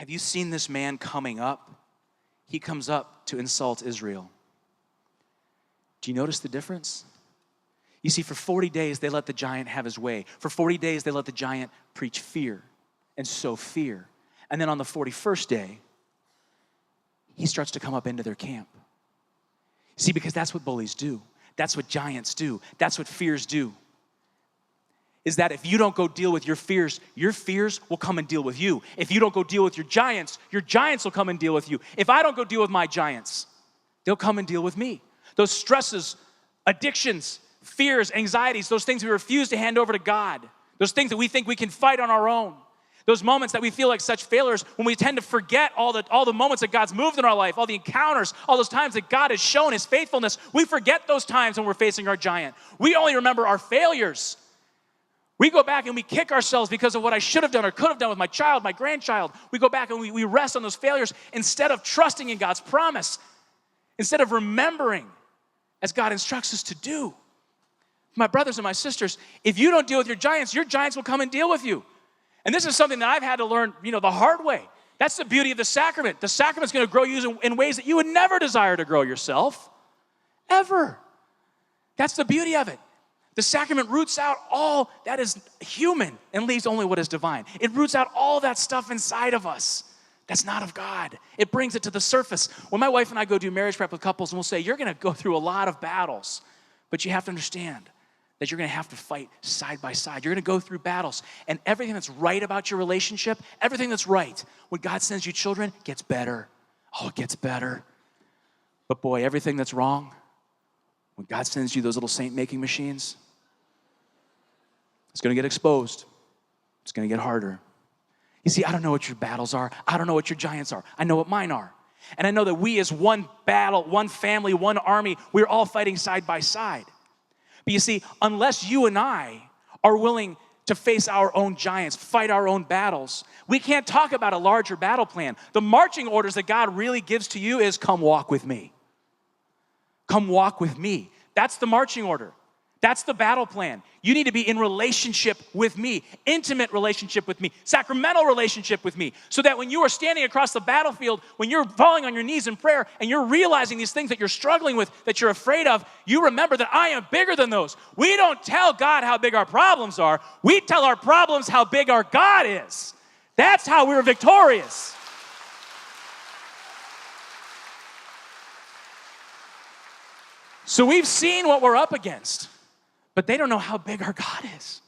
Have you seen this man coming up? He comes up to insult Israel. Do you notice the difference? You see, for 40 days, they let the giant have his way. For 40 days, they let the giant preach fear and sow fear. And then on the 41st day, he starts to come up into their camp. See, because that's what bullies do. That's what giants do. That's what fears do. Is that if you don't go deal with your fears will come and deal with you. If you don't go deal with your giants will come and deal with you. If I don't go deal with my giants, they'll come and deal with me. Those stresses, addictions, fears, anxieties, those things we refuse to hand over to God, those things that we think we can fight on our own, those moments that we feel like such failures when we tend to forget all the moments that God's moved in our life, all the encounters, all those times that God has shown his faithfulness. We forget those times when we're facing our giant. We only remember our failures. We go back and we kick ourselves because of what I should have done or could have done with my child, my grandchild. We go back and we rest on those failures instead of trusting in God's promise, instead of remembering as God instructs us to do. My brothers and my sisters, if you don't deal with your giants will come and deal with you. And this is something that I've had to learn, the hard way. That's the beauty of the sacrament. The sacrament's going to grow you in ways that you would never desire to grow yourself, ever. That's the beauty of it. The sacrament roots out all that is human and leaves only what is divine. It roots out all that stuff inside of us that's not of God. It brings it to the surface. When my wife and I go do marriage prep with couples, and we'll say, you're going to go through a lot of battles, but you have to understand that you're going to have to fight side by side. You're going to go through battles, and everything that's right about your relationship, everything that's right, when God sends you children, gets better. Oh, it gets better. But boy, everything that's wrong, when God sends you those little saint-making machines, it's going to get exposed. It's going to get harder. You see, I don't know what your battles are. I don't know what your giants are. I know what mine are. And I know that we as one battle, one family, one army, we're all fighting side by side. But you see, unless you and I are willing to face our own giants, fight our own battles, we can't talk about a larger battle plan. The marching orders that God really gives to you is, come walk with me. Come walk with me. That's the marching order. That's the battle plan. You need to be in relationship with me, intimate relationship with me, sacramental relationship with me, so that when you are standing across the battlefield, when you're falling on your knees in prayer and you're realizing these things that you're struggling with, that you're afraid of, you remember that I am bigger than those. We don't tell God how big our problems are. We tell our problems how big our God is. That's how we're victorious. So we've seen what we're up against. But they don't know how big our God is.